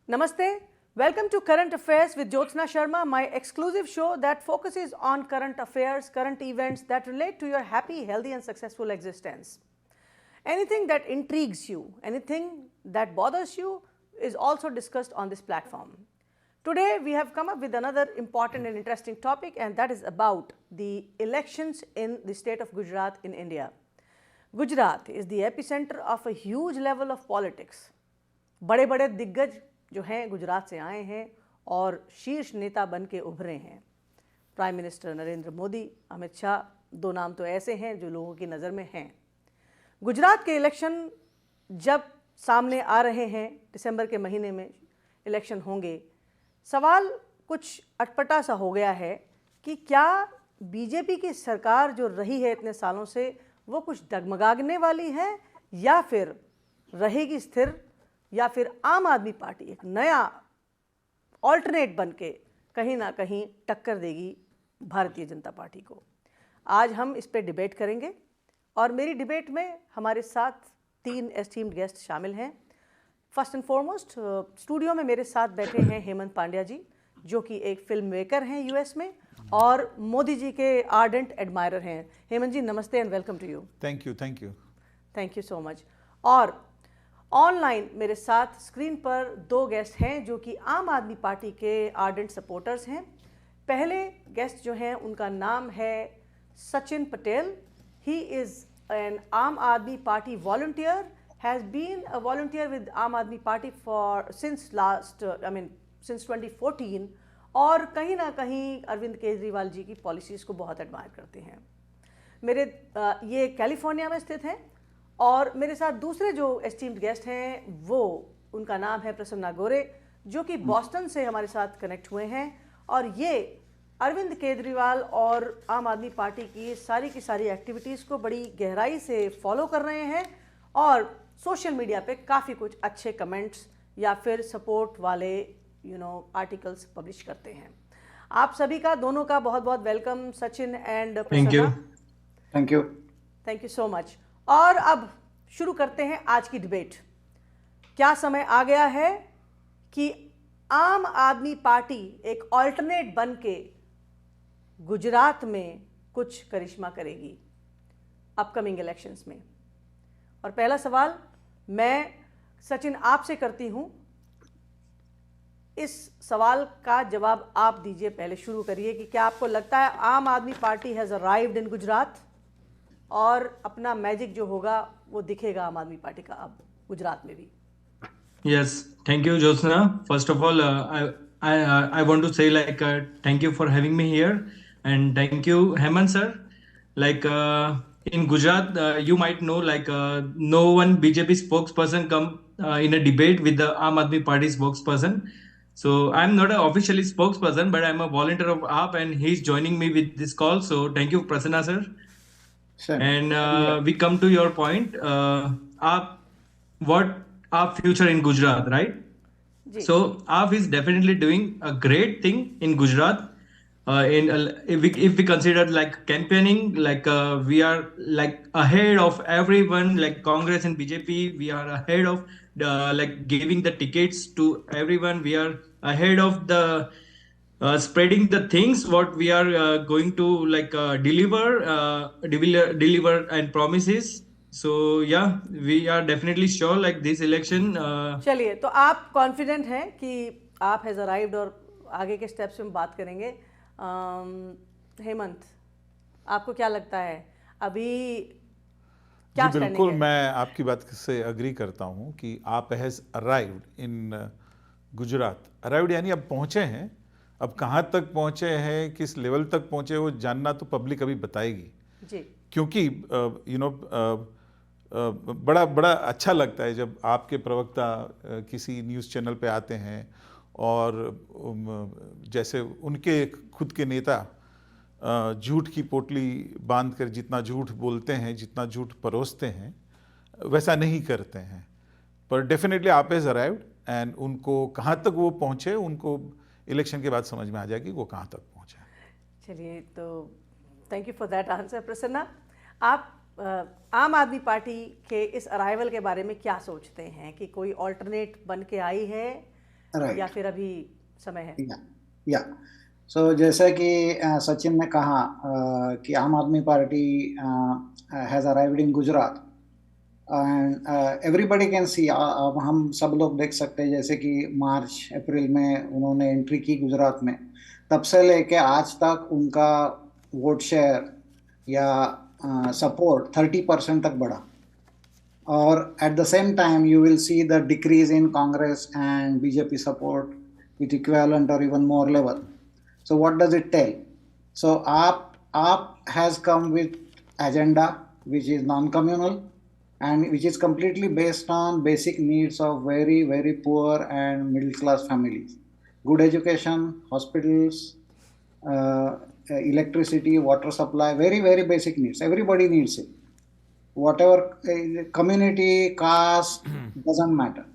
Namaste. Welcome to Current Affairs with Jyotsna Sharma, my exclusive show that focuses on current affairs, current events that relate to your happy, healthy and successful existence. Anything that intrigues you, anything that bothers you is also discussed on this platform. Today we have come up with another important and interesting topic, and that is about the elections in the state of Gujarat in India. Gujarat is the epicenter of a huge level of politics. बड़े बड़े दिग्गज जो हैं गुजरात से आए हैं और शीर्ष नेता बन के उभरे हैं। प्राइम मिनिस्टर नरेंद्र मोदी, अमित शाह, दो नाम तो ऐसे हैं जो लोगों की नज़र में हैं। गुजरात के इलेक्शन जब सामने आ रहे हैं, दिसंबर के महीने में इलेक्शन होंगे, सवाल कुछ अटपटा सा हो गया है कि क्या बीजेपी की सरकार जो रही है इतने सालों से वो कुछ डगमगाने वाली है या फिर रहेगी स्थिर, या फिर आम आदमी पार्टी एक नया ऑल्टरनेट बन के कहीं ना कहीं टक्कर देगी भारतीय जनता पार्टी को। आज हम इस पे डिबेट करेंगे और मेरी डिबेट में हमारे साथ तीन एस्टीम्ड गेस्ट शामिल हैं। फर्स्ट एंड फॉरमोस्ट स्टूडियो में मेरे साथ बैठे हैं हेमंत पांड्या जी, जो कि एक फिल्म मेकर हैं यूएस में और मोदी जी के आर्डेंट एडमायरर हैं। हेमंत जी नमस्ते and welcome to you. Thank you so much. और ऑनलाइन मेरे साथ स्क्रीन पर दो गेस्ट हैं जो कि आम आदमी पार्टी के आर्डेंट सपोर्टर्स हैं। पहले गेस्ट जो हैं उनका नाम है Sachin Patel. He is an Aam Aadmi Party volunteer, has been a volunteer with Aam Aadmi party for since 2014 और कहीं ना कहीं अरविंद केजरीवाल जी की पॉलिसीज़ को बहुत एडमायर करते हैं। ये कैलिफोर्निया में स्थित हैं। और मेरे साथ दूसरे जो एस्टीम्ड गेस्ट हैं वो उनका नाम है प्रसन्ना गोरे, जो कि बॉस्टन से हमारे साथ कनेक्ट हुए हैं और ये अरविंद केजरीवाल और आम आदमी पार्टी की सारी एक्टिविटीज़ को बड़ी गहराई से फॉलो कर रहे हैं और सोशल मीडिया पे काफ़ी कुछ अच्छे कमेंट्स या फिर सपोर्ट वाले आर्टिकल्स पब्लिश करते हैं। आप सभी का, दोनों का बहुत बहुत welcome, Sachin and Prasanna. Thank you so much. और अब शुरू करते हैं आज की डिबेट। क्या समय आ गया है कि आम आदमी पार्टी एक ऑल्टरनेट बन के गुजरात में कुछ करिश्मा करेगी अपकमिंग इलेक्शंस में? और पहला सवाल मैं सचिन आपसे करती हूं। इस सवाल का जवाब आप दीजिए, पहले शुरू करिए कि क्या आपको लगता है आम Aadmi party has arrived in Gujarat और अपना मैजिक जो होगा वो दिखेगा आम आदमी पार्टी का अब गुजरात में भी? Yes, thank you, Jyotsna. First of all, I want to say thank you for having me here, and thank you, Hemant sir. In Gujarat, you might know no one BJP spokesperson come in a debate with the Aam Aadmi Party spokesperson. So I'm not an officially spokesperson, but I'm a volunteer of AAP, and he's joining me with this call. So thank you, Prasanna sir. And we come to your point. What our future in Gujarat, right? So AAP is definitely doing a great thing in Gujarat. If we consider campaigning, we are ahead of everyone, like Congress and BJP. We are ahead of giving the tickets to everyone. We are ahead of the spreading the things what we are going to deliver and promises. So yeah, we are definitely sure this election. चलिए, तो आप confident हैं कि आप has arrived और आगे के steps में बात करेंगे। हेमंत, आपको क्या लगता है अभी क्या? जी बिल्कुल, मैं आपकी बात से अग्री करता हूं कि आप has arrived in Gujarat. Arrived यानी अब पहुंचे हैं। अब कहाँ तक पहुँचे हैं, किस लेवल तक पहुँचे, वो जानना तो पब्लिक अभी बताएगी जी। क्योंकि बड़ा अच्छा लगता है जब आपके प्रवक्ता किसी न्यूज़ चैनल पे आते हैं और जैसे उनके खुद के नेता झूठ की पोटली बांध कर जितना झूठ बोलते हैं, जितना झूठ परोसते हैं, वैसा नहीं करते हैं। पर डेफिनेटली आप हैज़ अराइव्ड एंड उनको कहाँ तक वो पहुँचे, उनको इलेक्शन के बाद समझ में आ जाएगी वो कहाँ तक पहुँचा। चलिए, तो thank you for that answer. Prasanna, आप आम आदमी पार्टी के इस अराइवल के बारे में क्या सोचते हैं कि कोई ऑल्टरनेट बन के आई है राइट। या फिर अभी समय है? या सो जैसे कि सचिन ने कहा कि आम Aadmi party has arrived in Gujarat and everybody can see. अब हम सब लोग देख सकते हैं जैसे कि मार्च अप्रैल में उन्होंने एंट्री की गुजरात में, तब से लेके आज तक उनका वोट शेयर या सपोर्ट 30% तक बढ़ा। और at the same time you will see the decrease in Congress and BJP support with equivalent or even more level. So what does it tell? So AAP has come with agenda which is non-communal and which is completely based on basic needs of very, very poor and middle class families. Good education, hospitals, electricity, water supply, very, very basic needs. Everybody needs it. Whatever community, caste, doesn't matter.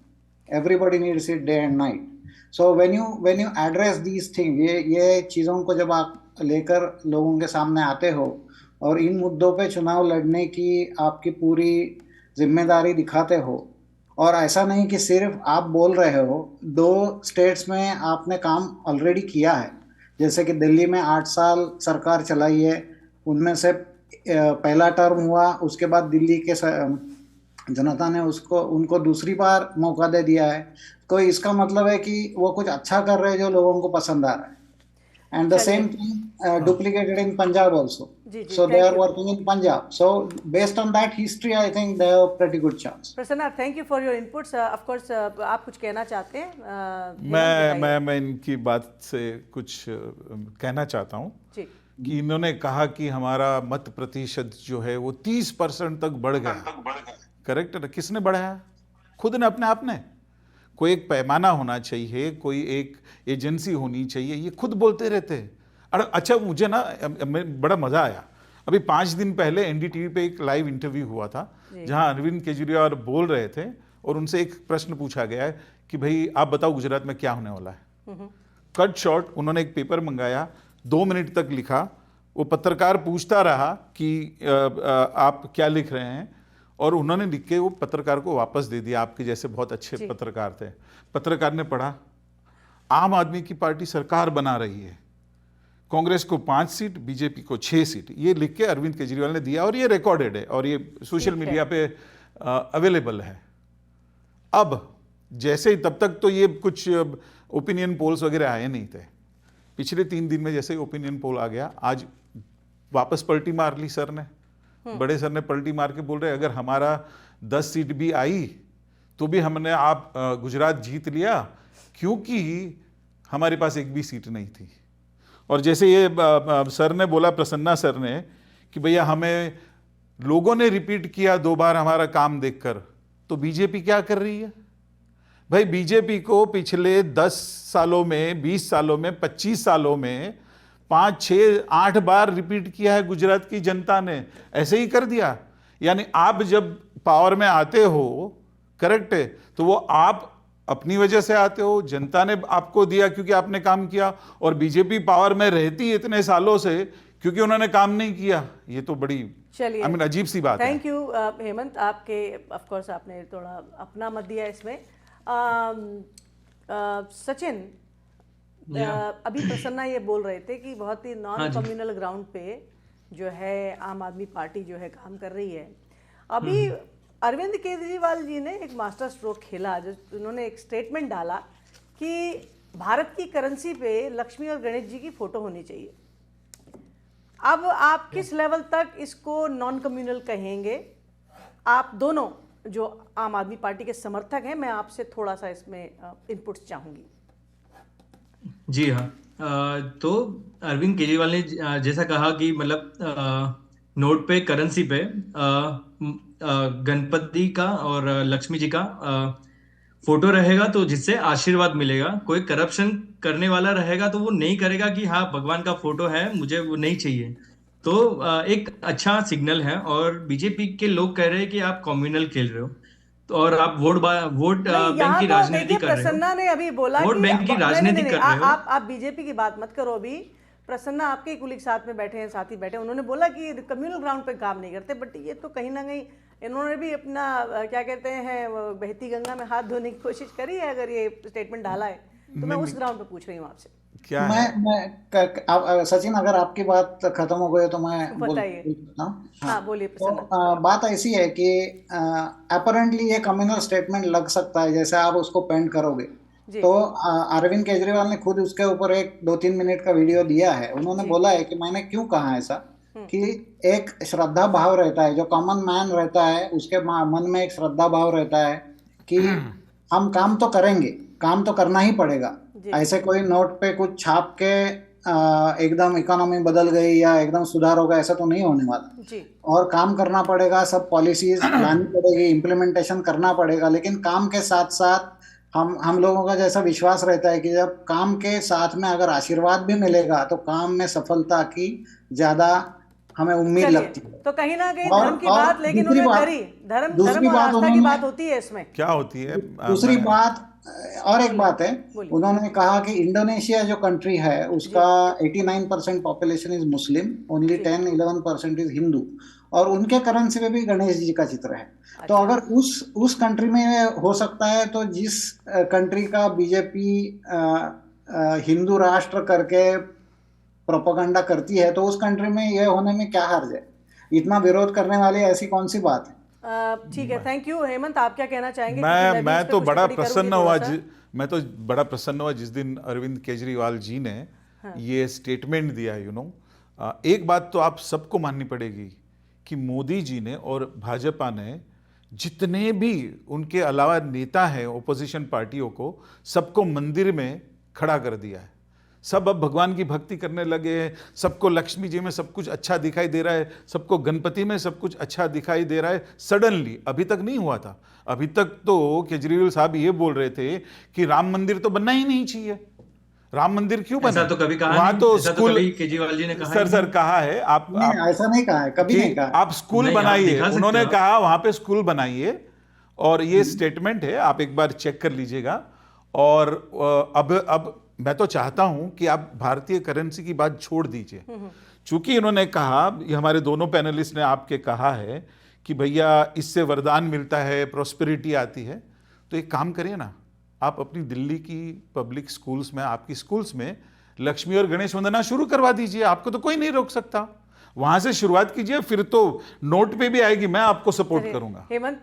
Everybody needs it day and night. So when you address these things, ये चीज़ों को जब आप लेकर लोगों के सामने आते हो और इन मुद्दों पे चुनाव लड़ने की आपकी पूरी जिम्मेदारी दिखाते हो, और ऐसा नहीं कि सिर्फ आप बोल रहे हो, 2 स्टेट्स में आपने काम ऑलरेडी किया है। जैसे कि दिल्ली में 8 साल सरकार चलाई है, उनमें से पहला टर्म हुआ, उसके बाद दिल्ली के जनता ने उनको दूसरी बार मौका दे दिया है। तो इसका मतलब है कि वो कुछ अच्छा कर रहे हैं जो लोगों को पसंद आ रहा है। And the same thing duplicated in Punjab also, so they are working in Punjab. So based on that history I think they have pretty good chance. Prasanna, thank you for your inputs. Of course आप कुछ कहना चाहते हैं? मैं इनकी बात से कुछ कहना चाहता हूँ जी। कि इन्होंने कहा कि हमारा मत प्रतिशत जो है वो 30% तक बढ़ गया। करेक्ट है? किसने बढ़ाया? खुद ने, अपने आप ने। कोई एक पैमाना होना चाहिए, कोई एक एजेंसी होनी चाहिए, ये खुद बोलते रहते हैं। अरे अच्छा, मुझे ना बड़ा मजा आया, अभी 5 दिन पहले एनडीटीवी पे एक लाइव इंटरव्यू हुआ था जहां अरविंद केजरीवाल बोल रहे थे और उनसे एक प्रश्न पूछा गया है कि भाई आप बताओ गुजरात में क्या होने वाला है। कट शॉर्ट उन्होंने एक पेपर मंगाया, 2 मिनट तक लिखा, वो पत्रकार पूछता रहा कि आप क्या लिख रहे हैं, और उन्होंने लिख के वो पत्रकार को वापस दे दिया। आपके जैसे बहुत अच्छे पत्रकार थे। पत्रकार ने पढ़ा, आम आदमी की पार्टी सरकार बना रही है, कांग्रेस को 5 सीट, बीजेपी को 6 सीट, ये लिख के अरविंद केजरीवाल ने दिया, और ये रिकॉर्डेड है और ये सोशल मीडिया पे अवेलेबल है। अब जैसे ही, तब तक तो ये कुछ ओपिनियन पोल्स वगैरह आए नहीं थे, पिछले 3 दिन में जैसे ही ओपिनियन पोल आ गया, आज वापस पलटी मार ली सर ने, बड़े सर ने पलटी मार के बोल रहे अगर हमारा 10 सीट भी आई तो भी हमने आप गुजरात जीत लिया, क्योंकि हमारे पास एक भी सीट नहीं थी। और जैसे ये सर ने बोला, प्रसन्ना सर ने, कि भैया हमें लोगों ने रिपीट किया 2 बार हमारा काम देखकर, तो बीजेपी क्या कर रही है भाई? बीजेपी को पिछले 10 सालों में, 20 सालों में, 25 सालों में 5, 6, 8 बार रिपीट किया है गुजरात की जनता ने, ऐसे ही कर दिया। यानी आप जब पावर में आते हो, करेक्ट है, तो वो आप अपनी वजह से आते हो, जनता ने आपको दिया क्योंकि आपने काम किया, और बीजेपी पावर में रहती इतने सालों से क्योंकि उन्होंने काम नहीं किया। ये तो बड़ी अजीब सी बात है। थैंक यू हेमंत, आपके ऑफ कोर्स आपने थोड़ा अपना मत दिया इसमें। सचिन, अभी प्रसन्ना ये बोल रहे थे कि बहुत ही नॉन कम्युनल ग्राउंड पे जो है आम आदमी पार्टी जो है काम कर रही है। अभी अरविंद केजरीवाल जी ने एक मास्टर स्ट्रोक खेला, जो उन्होंने एक स्टेटमेंट डाला कि भारत की करेंसी पे लक्ष्मी और गणेश जी की फोटो होनी चाहिए। अब आप किस लेवल तक इसको नॉन कम्युनल कहेंगे? आप दोनों जो आम आदमी पार्टी के समर्थक हैं, मैं आपसे थोड़ा सा इसमें इनपुट्स चाहूंगी। जी हाँ, तो अरविंद केजरीवाल ने जैसा कहा कि मतलब नोट पे, करेंसी पे गणपति का और लक्ष्मी जी का फोटो रहेगा, तो जिससे आशीर्वाद मिलेगा। कोई करप्शन करने वाला रहेगा तो वो नहीं करेगा कि हाँ भगवान का फोटो है, मुझे वो नहीं चाहिए। तो एक अच्छा सिग्नल है। और बीजेपी के लोग कह रहे हैं कि आप कम्युनल खेल रहे हो, तो और आप वोट बैंक की राजनीति कर रहे हो। प्रसन्ना ने अभी बोला वोट बैंक की राजनीति कर रहे हो। आप बीजेपी की बात मत करो अभी। प्रसन्ना आपके ही कुलीग साथ में बैठे हैं, साथी बैठे हैं, उन्होंने बोला कि कम्युनल ग्राउंड पे काम नहीं करते, बट ये तो कहीं ना कहीं इन्होंने भी अपना क्या कहते हैं वो बहती गंगा में हाथ धोने की कोशिश करी है, अगर ये स्टेटमेंट डाला है तो मैं उस ग्राउंड पे पूछ रही हूँ आपसे। क्या है? सचिन, अगर आपकी बात खत्म हो गई तो मैं बताइए। सकता हूँ। हाँ बोलिए तो प्रसन्ना। बात ऐसी है कि अपेरेंटली ये कम्युनल स्टेटमेंट लग सकता है, जैसे आप उसको पेंट करोगे जी। तो अरविंद केजरीवाल ने खुद उसके ऊपर एक 2-3 मिनट का वीडियो दिया है। उन्होंने जी। बोला है कि मैंने क्यों कहा ऐसा, कि एक श्रद्धा भाव रहता है, जो कॉमन मैन रहता है उसके मन में एक श्रद्धा भाव रहता है कि हम काम तो करेंगे, काम तो करना ही पड़ेगा। जी। ऐसे कोई नोट पे कुछ छाप के एकदम इकोनॉमी बदल गई या एकदम सुधार होगा, ऐसा तो नहीं होने वाला। जी। और काम करना पड़ेगा, सब पॉलिसीज लानी पड़ेगी, इम्प्लीमेंटेशन करना पड़ेगा, लेकिन काम के साथ साथ हम लोगों का जैसा विश्वास रहता है कि जब काम के साथ में अगर आशीर्वाद भी मिलेगा तो काम में सफलता की ज्यादा हमें उम्मीद चलिए, लगती है। तो कहीं ना कहीं और- धर्म की और बात लेकिन दूसरी उन्होंने बात- करी, धर्म दूसरी धर्म और बात आस्था की उन्होंने- बात होती है इसमें। क्या होती है? दूसरी मैं- बात और एक बात है, बोलिए। उन्होंने कहा कि इंडोनेशिया जो कंट्री है उसका 89% population is Muslim, only 10-11% is Hindu, और उनके करेंसी में भी गणेश जी का चित्र है। तो अगर उस कंट्री में हो सकता है, तो जिस कंट्री का बीजेपी हिंदू राष्ट्र करके प्रोपेगेंडा करती है, तो उस कंट्री में यह होने में क्या हर्ज है? इतना विरोध करने वाली ऐसी कौन सी बात है? ठीक है, थैंक यू। हेमंत, आप क्या कहना चाहेंगे? क्योंकि भी मैं इस पे तो कुछ बड़ा टिप्पणी करूंगी प्रसन्न थोड़ा हुआ सा। मैं तो बड़ा प्रसन्न हुआ जिस दिन अरविंद केजरीवाल जी ने ये स्टेटमेंट दिया। एक बात तो आप सबको माननी पड़ेगी कि मोदी जी ने और भाजपा ने जितने भी उनके अलावा नेता हैं ओपोजिशन पार्टियों को, सबको मंदिर में खड़ा कर दिया है। सब अब भगवान की भक्ति करने लगे हैं, सबको लक्ष्मी जी में सब कुछ अच्छा दिखाई दे रहा है, सबको गणपति में सब कुछ अच्छा दिखाई दे रहा है सडनली। अभी तक नहीं हुआ था। अभी तक तो केजरीवाल साहब ये बोल रहे थे कि राम मंदिर तो बनना ही नहीं चाहिए। राम मंदिर क्यों बना? ऐसा तो कभी कहा वहां नहीं, तो ऐसा तो स्कूल कभी केजरीवाल जी ने कहा सर ही सर नहीं। कहा है आप नहीं, ऐसा नहीं कहा है, कभी कि नहीं कहा। आप स्कूल नहीं, आप बनाइए। दिखा सकते उन्होंने हो। कहा वहां पे स्कूल बनाइए, और ये स्टेटमेंट है, आप एक बार चेक कर लीजिएगा। और अब मैं तो चाहता हूं कि आप भारतीय करेंसी की बात छोड़ दीजिए, चूंकि इन्होंने कहा, ये हमारे दोनों पैनलिस्ट ने आपके कहा है कि भैया इससे वरदान मिलता है, प्रॉस्पेरिटी आती है। तो एक काम करिए ना, आप अपनी दिल्ली की पब्लिक स्कूल्स में, आपकी स्कूल्स में लक्ष्मी और गणेश वंदना शुरू करवा दीजिए। आपको तो कोई नहीं रोक सकता। वहां से शुरुआत कीजिए, फिर तो नोट पे भी आएगी। मैं आपको सपोर्ट करूंगा। हेमंत,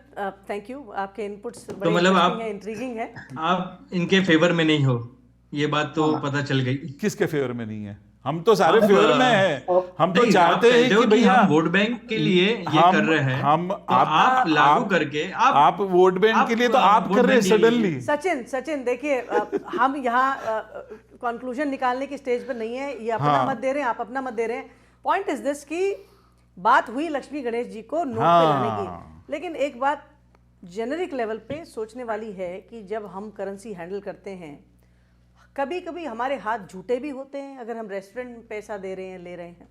थैंक यू, आपके इनपुट्स तो बड़े मतलब इंटरेस्टिंग है, इंट्रीगिंग है। आप इनके फेवर में नहीं हो, ये बात तो पता चल गई। किसके फेवर में नहीं है? हम तो सारे आप, फेवर में हैं। हम तो नहीं, चाहते आप हैं कहते हो कि भैया हम वोट बैंक के लिए ये कर रहे हैं, तो आप लागू करके आप वोट बैंक के लिए तो आप वोट कर रहे हैं बैंक के लिए- सडनली। सचिन देखिए, हम यहाँ कंक्लूजन निकालने की स्टेज पर नहीं है, ये अपना मत दे रहे हैं, आप अपना मत दे रहे हैं। पॉइंट इज दिस कि बात हुई लक्ष्मी गणेश जी को नोट पे लाने की, लेकिन एक बात जेनरिक लेवल पे सोचने वाली है कि जब हम करेंसी हैंडल करते हैं, कभी कभी हमारे हाथ झूठे भी होते हैं। अगर हम रेस्टोरेंट में पैसा दे रहे हैं, ले रहे हैं,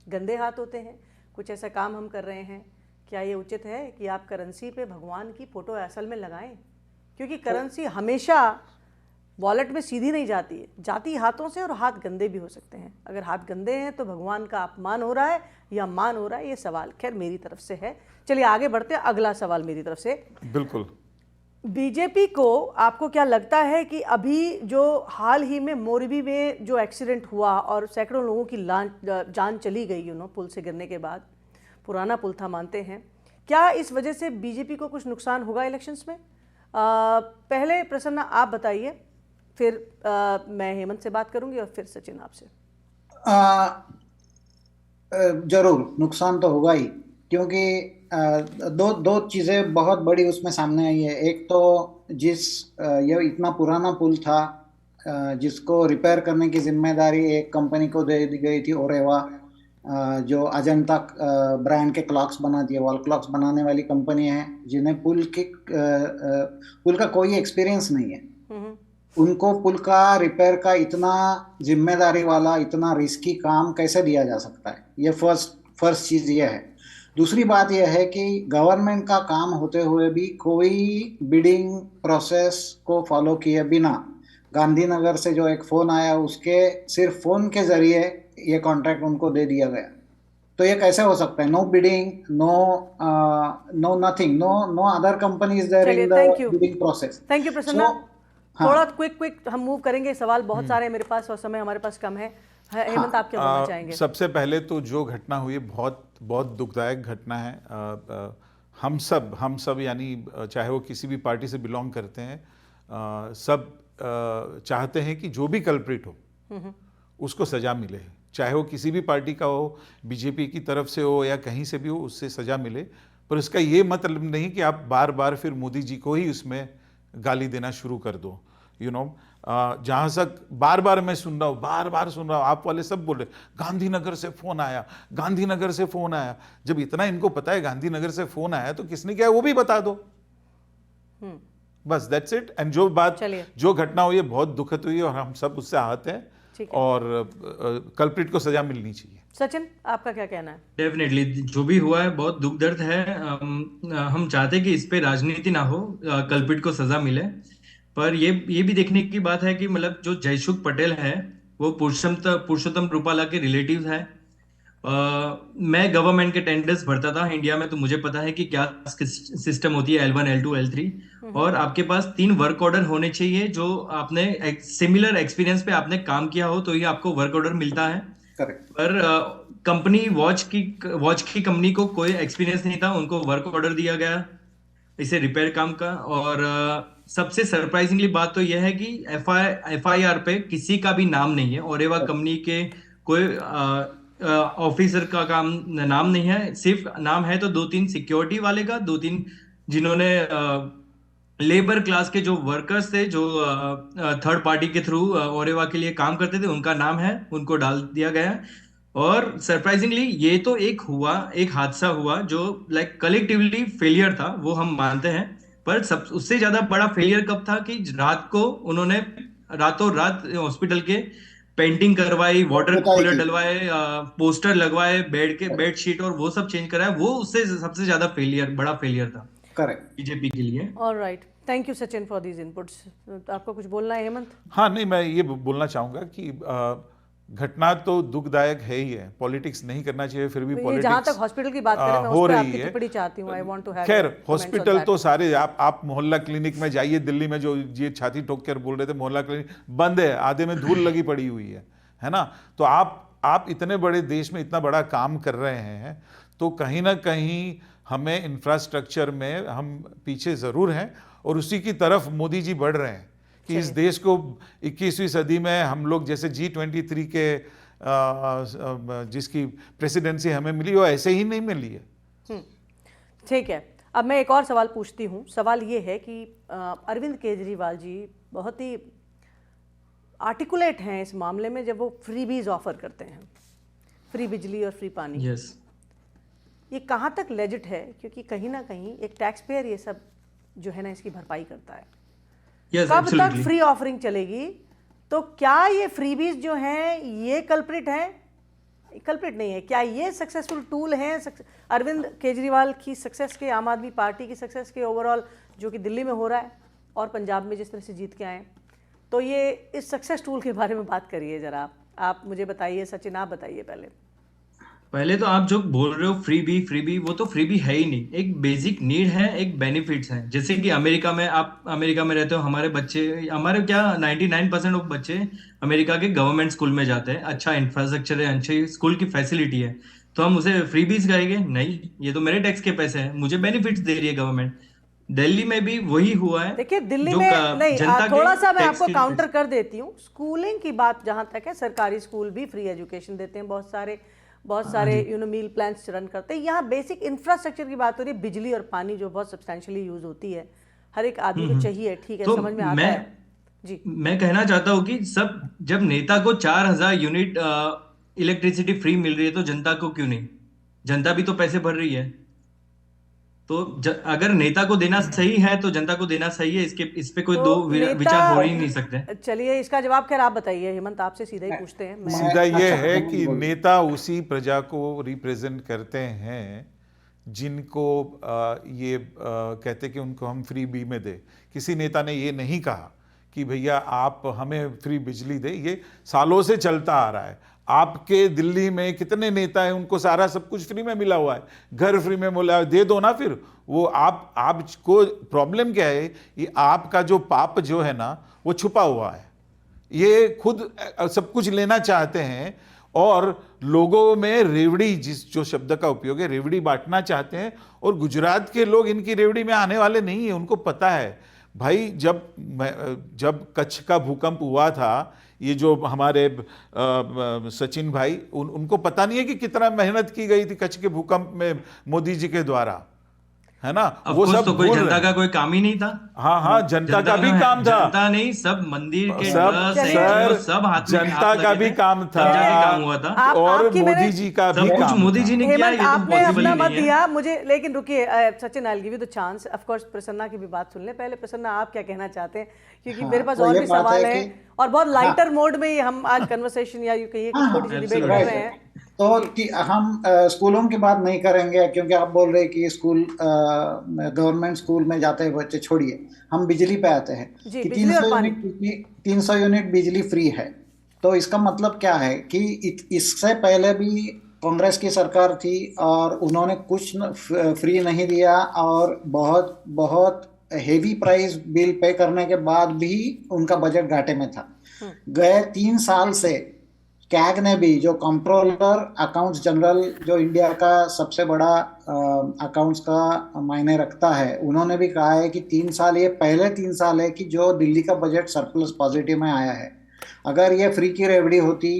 गंदे हाथ होते हैं। कुछ ऐसा काम हम कर रहे हैं, क्या ये उचित है कि आप करेंसी पे भगवान की फोटो असल में लगाएं? क्योंकि करेंसी हमेशा वॉलेट में सीधी नहीं जाती है, जाती हाथों से, और हाथ गंदे भी हो सकते हैं। अगर हाथ गंदे हैं तो भगवान का अपमान हो रहा है या मान हो रहा है, ये सवाल खैर मेरी तरफ से है। चलिए आगे बढ़ते हैं, अगला सवाल मेरी तरफ से। बिल्कुल। बीजेपी को आपको क्या लगता है कि अभी जो हाल ही में मोरबी में जो एक्सीडेंट हुआ और सैकड़ों लोगों की जान चली गई, पुल से गिरने के बाद, पुराना पुल था मानते हैं, क्या इस वजह से बीजेपी को कुछ नुकसान होगा इलेक्शंस में? पहले प्रसन्ना आप बताइए, फिर मैं हेमंत से बात करूंगी और फिर सचिन आपसे। जरूर नुकसान तो होगा ही, क्योंकि दो चीजें बहुत बड़ी उसमें सामने आई है। एक तो ये इतना पुराना पुल था, जिसको रिपेयर करने की जिम्मेदारी एक कंपनी को दे दी गई थी, ओरेवा, जो अजंता ब्रांड के क्लॉक्स बनाती है, वॉल क्लॉक्स बनाने वाली कंपनी है, जिन्हें पुल का कोई एक्सपीरियंस नहीं है। उनको पुल का रिपेयर का इतना जिम्मेदारी वाला, इतना रिस्की काम कैसे दिया जा सकता है? ये फर्स्ट चीज ये है। दूसरी बात यह है कि गवर्नमेंट का काम होते हुए भी कोई बिडिंग प्रोसेस को फॉलो किए बिना गांधीनगर से जो एक फोन आया, उसके सिर्फ फोन के जरिए ये कॉन्ट्रैक्ट उनको दे दिया गया। तो ये कैसे हो सकता है? No bidding, no nothing, no other company is there चलिए, in the thank you, bidding process. Thank you Prasanna. हाँ। थोड़ा क्विक हम मूव करेंगे, सवाल बहुत सारे हैं मेरे पास और समय हमारे पास कम है। हेमंत, आप क्या बोलना चाहेंगे? सबसे पहले तो जो घटना हुई है बहुत बहुत दुखदायक घटना है। हम सब यानी चाहे वो किसी भी पार्टी से बिलोंग करते हैं, सब चाहते हैं कि जो भी कल्प्रिट हो उसको सजा मिले, चाहे वो किसी भी पार्टी का हो, बीजेपी की तरफ से हो या कहीं से भी हो, उससे सजा मिले। पर इसका ये मतलब नहीं कि आप बार बार फिर मोदी जी को ही उसमें गाली देना शुरू कर दो। जहां तक बार बार मैं सुन रहा हूँ, आप वाले सब बोल रहे गांधीनगर से फोन आया, गांधीनगर से फोन आया। जब इतना इनको पता है गांधीनगर से फोन आया तो किसने किया वो भी बता दो, बस दैट्स इट। एंड जो घटना हुई है बहुत दुखद हुई है और हम सब उससे आहत हैं और कल्प्रिट को सजा मिलनी चाहिए। सचिन, आपका क्या कहना है? डेफिनेटली जो भी हुआ है बहुत दुख दर्द है। हम चाहते हैं कि इस पे राजनीति ना हो, कल्प्रिट को सजा मिले। पर ये भी देखने की बात है कि मतलब जो जयसुख पटेल है वो पुरुषोत्तम रूपाला के रिलेटिव है। मैं गवर्नमेंट के टेंडर्स भरता था इंडिया में, तो मुझे पता है कि क्या सिस्टम होती है L1 L2 L3। और आपके पास 3 वर्क ऑर्डर होने चाहिए, जो आपने सिमिलर एक्सपीरियंस पे आपने काम किया हो तो ही आपको वर्क ऑर्डर मिलता है। करेक्ट। पर कंपनी वॉच की कंपनी को कोई एक्सपीरियंस नहीं था, उनको वर्क ऑर्डर दिया गया इसे रिपेयर काम का। और सबसे सरप्राइजिंगली बात तो यह है कि FIR पे किसी का भी नाम नहीं है, ओरेवा कंपनी के कोई ऑफिसर का नाम नहीं है। सिर्फ नाम है तो 2-3 सिक्योरिटी वाले का, 2-3 जिन्होंने लेबर क्लास के जो वर्कर्स थे, जो थर्ड पार्टी के थ्रू ओरेवा के लिए काम करते थे, उनका नाम है, उनको डाल दिया गया। और सरप्राइजिंगली ये तो एक हादसा हुआ जो लाइक कलेक्टिवली फेलियर था, वो हम मानते हैं। पर सब उससे ज्यादा बड़ा फेलियर कब था कि रात को उन्होंने रातों रात हॉस्पिटल के पेंटिंग करवाई, वाटर कूलर डलवाए, पोस्टर लगवाए, बेडशीट और वो सब चेंज कराया। वो उससे सबसे ज्यादा बड़ा फेलियर था करेक्ट बीजेपी के लिए। Alright, thank you Sachin for these inputs. आपको कुछ बोलना है हेमंत? हाँ, नहीं, मैं ये बोलना चाहूंगा कि घटना तो दुखदायक है ही है, पॉलिटिक्स नहीं करना चाहिए, फिर भी पॉलिटिक्स जहां तक हॉस्पिटल की बात करें, मैं हो उस पे रही आपकी है। टिप्पणी चाहती हूं। आई वांट टू हैव खैर, comments on हॉस्पिटल that. तो सारे आप मोहल्ला क्लिनिक में जाइए, दिल्ली में जो ये छाती ठोक कर बोल रहे थे मोहल्ला क्लिनिक बंद है, आधे में धूल लगी पड़ी हुई है ना। तो आप इतने बड़े देश में इतना बड़ा काम कर रहे हैं, तो कहीं ना कहीं हमें इंफ्रास्ट्रक्चर में हम पीछे जरूर हैं और उसी की तरफ मोदी जी बढ़ रहे हैं कि इस देश को 21वीं सदी में हम लोग जैसे G23 के जिसकी प्रेसिडेंसी हमें मिली वो ऐसे ही नहीं मिली है। ठीक है, अब मैं एक और सवाल पूछती हूँ। सवाल ये है कि अरविंद केजरीवाल जी बहुत ही आर्टिकुलेट हैं इस मामले में, जब वो फ्रीबीज ऑफर करते हैं, फ्री बिजली और फ्री पानी। यस, ये कहाँ तक लेजिट है? क्योंकि कहीं ना कहीं एक टैक्स पेयर ये सब जो है ना इसकी भरपाई करता है। यस, कब तक एब्सोल्युटली। फ्री ऑफरिंग चलेगी? तो क्या ये फ्रीबीज जो हैं ये कल्प्रिट हैं? कल्प्रिट नहीं है क्या? ये सक्सेसफुल टूल हैं अरविंद केजरीवाल की सक्सेस के, आम आदमी पार्टी की सक्सेस के ओवरऑल, जो कि दिल्ली में हो रहा है और पंजाब में जिस तरह से जीत के आए? तो ये इस सक्सेस टूल के बारे में बात करिए जरा आप मुझे बताइए। सचिन, आप बताइए पहले तो आप जो बोल रहे हो फ्री बी, वो तो फ्री बी है ही नहीं। एक बेसिक नीड है, एक बेनिफिट्स है। जैसे कि आप अमेरिका में रहते हो, हमारे क्या 99% ऑफ बच्चे अमेरिका के गवर्नमेंट स्कूल में जाते हैं। अच्छा इंफ्रास्ट्रक्चर है, अच्छी स्कूल की फैसिलिटी है, तो हम उसे फ्री बीज कहेंगे? नहीं, ये तो मेरे टैक्स के पैसे हैं, मुझे बेनिफिट्स दे रही है गवर्नमेंट। दिल्ली में भी वही हुआ है। देखिए, दिल्ली जो में नहीं, जनता के थोड़ा सा मैं टैक्स आपको के- काउंटर कर देती हूँ। स्कूलिंग की बात जहां तक है, सरकारी स्कूल भी फ्री एजुकेशन देते हैं, बहुत सारे मील प्लान्स रन करते हैं। यहाँ बेसिक इंफ्रास्ट्रक्चर की बात हो रही है, बिजली और पानी जो बहुत सब्सटेंशियली यूज होती है, हर एक आदमी को चाहिए, ठीक है, तो समझ में आता है जी। मैं कहना चाहता हूँ कि जब नेता को 4000 यूनिट इलेक्ट्रिसिटी फ्री मिल रही है तो जनता को क्यों नहीं? जनता भी तो पैसे भर रही है। तो अगर नेता को देना सही है तो जनता को देना सही है। इस पे कोई तो दो नेता, विचार हो ही नहीं सकते। चलिए इसका जवाब खैर आप बताइए हेमंत, आपसे सीधा ही पूछते हैं। सीधा ये है कि नेता उसी प्रजा को रिप्रेजेंट करते हैं जिनको कहते कि उनको हम फ्री बी में दे। किसी नेता ने ये नहीं कहा कि भैया आप हमें फ्री बिजली दे, ये सालों से चलता आ रहा है। आपके दिल्ली में कितने नेता हैं, उनको सारा सब कुछ फ्री में मिला हुआ है, घर फ्री में मिला है, दे दो ना फिर। वो आपको प्रॉब्लम क्या है, ये आपका जो पाप जो है ना वो छुपा हुआ है। ये खुद सब कुछ लेना चाहते हैं और लोगों में रेवड़ी, जो शब्द का उपयोग है, रेवड़ी बांटना चाहते हैं। और गुजरात के लोग इनकी रेवड़ी में आने वाले नहीं है। उनको पता है भाई, जब कच्छ का भूकंप हुआ था, ये जो हमारे सचिन भाई, उनको पता नहीं है कि कितना मेहनत की गई थी कच्छ के भूकंप में मोदी जी के द्वारा, है ना। वो सब तो कोई जनता का कोई काम ही नहीं था। हाँ, जनता का भी काम था। जनता नहीं, सब मंदिर के सब ट्रस्ट, सब हाथ में जनता का भी काम था, सब जगह काम हुआ था। और आपकी मोदी जी का भी सब कुछ काम मोदी था। जी ने किया, हेमंत, ये तो आपने पॉसिबल अपना ही मत नहीं है। दिया मुझे, लेकिन रुकिए Sachin, I will give you the chance. Of course Prasanna की भी बात सुन ले पहले। प्रसन्ना, आप क्या कहना चाहते हैं? क्योंकि मेरे पास तो और ये भी बात सवाल है है कि- और बहुत लाइटर मोड में ही हम आज कन्वर्सेशन या यूं कहिए कि छोटी सी डिबेट कर रहे हैं। तो हम स्कूलों की बात नहीं करेंगे, क्योंकि आप बोल रहे हैं कि स्कूल, गवर्नमेंट स्कूल में जाते हैं बच्चे, छोड़िए। हम बिजली पे आते हैं जी, कि बिजली और 300 पानी। यूनिट 300 यूनिट बिजली फ्री है। तो इसका मतलब क्या है कि इससे पहले भी कांग्रेस की सरकार थी और उन्होंने कुछ फ्री नहीं दिया, और बहुत बहुत हेवी प्राइस बिल पे करने के बाद भी उनका बजट घाटे में था। गए 3 साल से कैग ने भी, जो कंट्रोलर अकाउंट्स जनरल, जो इंडिया का सबसे बड़ा अकाउंट्स का मायने रखता है, उन्होंने भी कहा है कि 3 साल, ये पहले 3 साल है कि जो दिल्ली का बजट सरप्लस पॉजिटिव में आया है। अगर ये फ्री की रेवड़ी होती,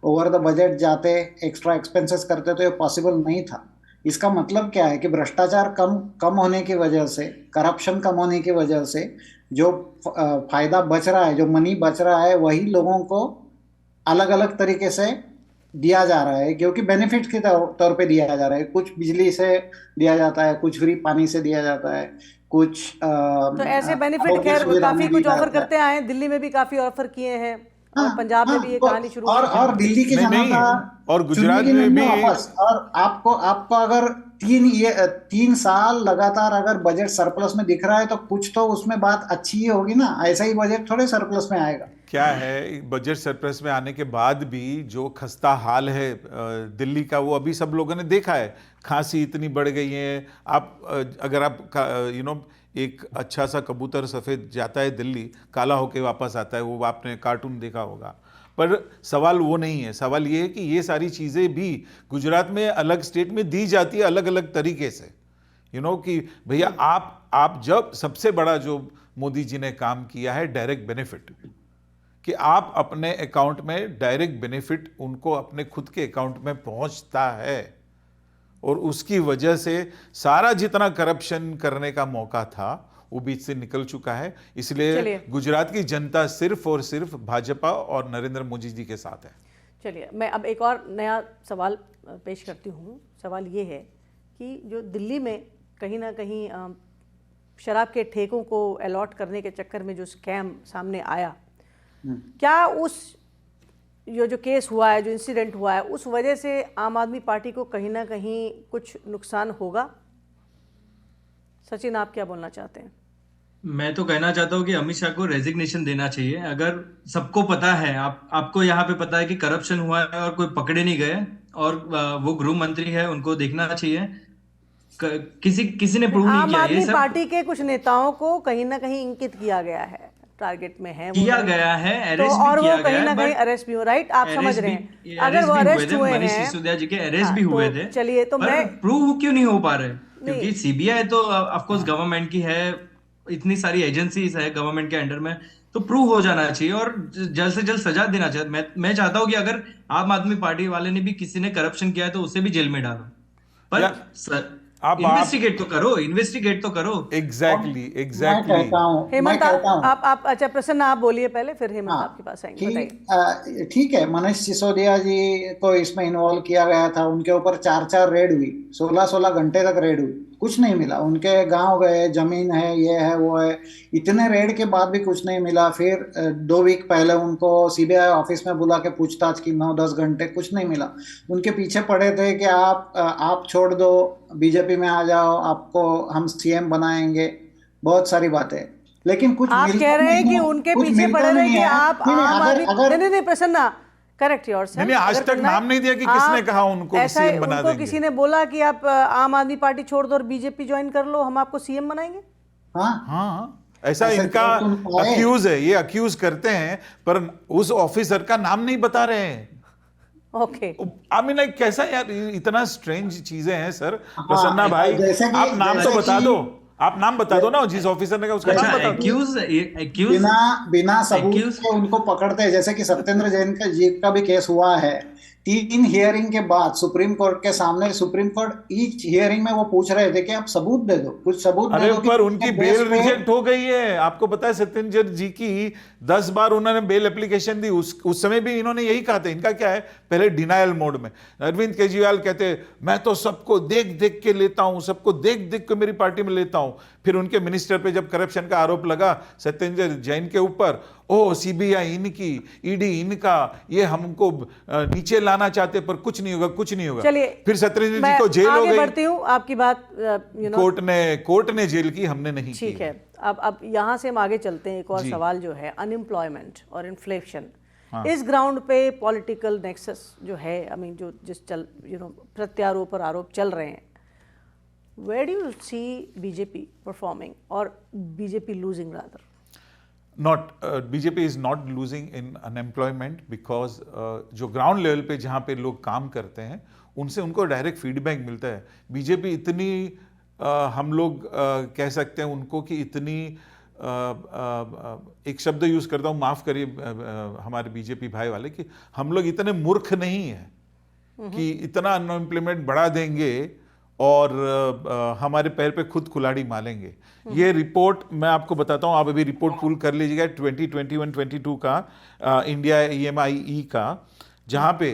ओवर द बजट जाते, एक्स्ट्रा एक्सपेंसेस करते, तो ये पॉसिबल नहीं था। इसका मतलब क्या है कि भ्रष्टाचार कम होने की वजह से, करप्शन कम होने की वजह से जो फायदा बच रहा है, जो मनी बच रहा है, वही लोगों को अलग अलग तरीके से दिया जा रहा है, क्योंकि बेनिफिट के तौर पे दिया जा रहा है। कुछ बिजली से दिया जाता है, कुछ फ्री पानी से दिया जाता है, कुछ तो ऐसे बेनिफिट खैर काफी कुछ ऑफर करते आए हैं। दिल्ली में भी काफी ऑफर किए हैं, और पंजाब में भी ये कहानी शुरू हुई। और दिल्ली की जनता और गुजरात में भी वापस। और आपको अगर 3 साल लगातार अगर बजट सरप्लस में दिख रहा है, तो कुछ तो उसमें बात अच्छी ही होगी ना। ऐसा ही बजट थोड़े सरप्लस में आएगा। क्या है, बजट सरप्लस में आने के बाद भी जो खस्ता हाल है दिल्ली का, वो अभी सब लोगों ने देखा है। खांसी इतनी बढ़ गई है। अगर आप एक अच्छा सा कबूतर सफ़ेद जाता है दिल्ली, काला होके वापस आता है, वो आपने कार्टून देखा होगा। पर सवाल वो नहीं है। सवाल ये है कि ये सारी चीज़ें भी गुजरात में अलग स्टेट में दी जाती है अलग अलग तरीके से। कि भैया आप जब सबसे बड़ा जो मोदी जी ने काम किया है, डायरेक्ट बेनिफिट, कि आप अपने अकाउंट में डायरेक्ट बेनिफिट उनको अपने खुद के अकाउंट में पहुंचता है, और उसकी वजह से सारा जितना करप्शन करने का मौका था वो बीच से निकल चुका है। इसलिए गुजरात की जनता सिर्फ और सिर्फ भाजपा और नरेंद्र मोदी जी के साथ है। चलिए, मैं अब एक और नया सवाल पेश करती हूँ। सवाल ये है कि जो दिल्ली में कहीं ना कहीं शराब के ठेकों को अलॉट करने के चक्कर में जो स्कैम सामने आया, क्या उस जो केस हुआ है, जो इंसिडेंट हुआ है, उस वजह से आम आदमी पार्टी को कहीं ना कहीं कुछ नुकसान होगा? सचिन, आप क्या बोलना चाहते हैं? मैं तो कहना चाहता हूँ कि अमित शाह को रेजिग्नेशन देना चाहिए। अगर सबको पता है, आपको यहाँ पे पता है कि करप्शन हुआ है और कोई पकड़े नहीं गए, और वो गृह मंत्री है, उनको देखना चाहिए। किसी ने प्रूव नहीं आम किया ये आदमी सब। पार्टी के कुछ नेताओं को कहीं ना कहीं इंकित किया गया है, टारगेट में है, किया गया है, तो अरेस्ट और भी वो किया कहीं गया ना है, कहीं but अरेस्ट भी हो, राइट? आप समझ रहे हैं, अगर वो भी हुए अरेस्ट थे, हुए मनीष हैं, सिसोदिया जी के अरेस्ट हाँ, भी हुए तो थे। चलिए, तो पर मैं प्रूव क्यों नहीं हो पा रहे? नहीं। क्योंकि सीबीआई तो ऑफ कोर्स गवर्नमेंट की है, इतनी सारी एजेंसीज है गवर्नमेंट के अंडर में, तो प्रूव हो जाना चाहिए और जल्द से जल्द सजा देना चाहिए। मैं चाहता हूं कि अगर आम आदमी पार्टी वाले ने भी, किसी ने करप्शन किया है, तो उसे भी जेल में डालो। पर इन्वेस्टिगेट तो करो, इन्वेस्टिगेट तो करो। एग्जैक्टली मैं कहता हूँ, हेमंत, कहता हूँ, आप अच्छा प्रसन्न, आप बोलिए पहले, फिर हेमंत हाँ, आपके पास आएंगे, बताइए। ठीक है, मनीष सिसोदिया जी को इसमें इन्वॉल्व किया गया था। उनके ऊपर 4 रेड हुई, 16 घंटे तक रेड हुई, कुछ नहीं मिला। उनके गांव गए, जमीन है, ये है, वो है, इतने रेड के बाद भी कुछ नहीं मिला। फिर 2 वीक पहले उनको सीबीआई ऑफिस में बुला के पूछताछ की, 9-10 घंटे, कुछ नहीं मिला। उनके पीछे पड़े थे कि आप छोड़ दो, बीजेपी में आ जाओ, आपको हम सीएम बनाएंगे, बहुत सारी बातें। लेकिन कुछ आप मिलता कह रहे हैं नहीं कि है, उनके कुछ पीछे मिलता पड़े रहे नहीं कि है। आप नहीं, आम अगर आदमी अगर नहीं प्रसन्ना, करेक्ट योरसेल्फ। नहीं, आज तक नाम नहीं दिया कि किसने कहा उनको ऐसा सीएम बना उनको देंगे। किसी ने बोला कि आप आम आदमी पार्टी छोड़ दो और बीजेपी ज्वाइन कर लो, हम आपको सीएम बनाएंगे? हाँ, हाँ, ऐसा ऐसे इनका तो उनको आए। अक्यूज है, ये अक्यूज करते हैं पर उस ऑफिसर का नाम नहीं बता रहे हैं। ओके, आई मीन लाइक कैसा यार, इतना स्ट्रेंज चीजें हैं सर। प्रसन्ना भाई, जैसे कि- आप नाम तो जैसे बता कि- दो, आप नाम बता दो ना जिस ऑफिसर ने कहा उसका अच्छा, नाम बता दो। एक्यूज बिना सबूत accuse- के उनको पकड़ते हैं। जैसे कि सत्येंद्र जैन का जी का भी केस हुआ है। 3 हियरिंग के बाद सुप्रीम कोर्ट के सामने, सुप्रीम कोर्ट ईच हियरिंग में वो पूछ रहे थे कि आप सबूत दे दो, कुछ सबूत दे अरे दो कि पर उनकी किस बेल बेस पे- रिजेक्ट हो गई है। आपको पता है सत्येंद्र जी की 10 बार उन्होंने बेल एप्लीकेशन दी, उस समय भी इन्होंने यही कहा था। इनका क्या है, पहले डिनायल मोड में अरविंद केजरीवाल कहते मैं तो सबको देख देख के लेता हूं, सबको देख देख के मेरी पार्टी में लेता हूं। फिर उनके मिनिस्टर पे जब करप्शन का आरोप लगा सत्येंद्र जैन के ऊपर, ओ सीबीआई इनकी, ईडी इनका, ये हमको नीचे लाना चाहते पर कुछ नहीं होगा, कुछ नहीं होगा। चलिए, फिर सत्येंद्र जी मैं को जेल हो आगे गई। बढ़ती हूँ, आपकी बात कोर्ट ने जेल की, हमने नहीं की। ठीक है। अब यहाँ से हम आगे चलते हैं। एक और जी। सवाल जो है अनएम्प्लॉयमेंट और इन्फ्लेशन, इस ग्राउंड पे पॉलिटिकल नेक्सस जो है, आई मीन जो जिस प्रत्यारोप और आरोप चल रहे हैं, where do you see BJP performing और BJP losing rather? BJP is not losing in unemployment because जो ग्राउंड लेवल पे जहाँ पे लोग काम करते हैं उनसे उनको डायरेक्ट फीडबैक मिलता है। बीजेपी इतनी हम लोग कह सकते हैं उनको कि इतनी एक शब्द यूज करता हूँ, माफ करिए हमारे बीजेपी भाई वाले, कि हम लोग इतने मूर्ख नहीं है कि इतना अनएम्प्लॉयमेंट बढ़ा देंगे और हमारे पैर पे खुद कुल्हाड़ी मारेंगे। ये रिपोर्ट मैं आपको बताता हूँ, आप अभी रिपोर्ट पुल कर लीजिएगा 2021-22 का इंडिया EMIE का, जहाँ पे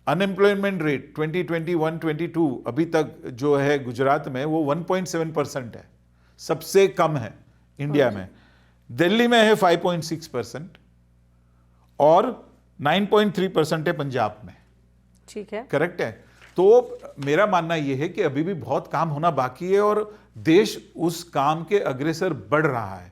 अनएम्प्लॉयमेंट रेट 2021-22 अभी तक जो है गुजरात में वो 1.7% है, सबसे कम है इंडिया में। दिल्ली में है 5.6% और 9.3% है पंजाब में। ठीक है, करेक्ट है। तो मेरा मानना यह है कि अभी भी बहुत काम होना बाकी है और देश उस काम के अग्रसर बढ़ रहा है।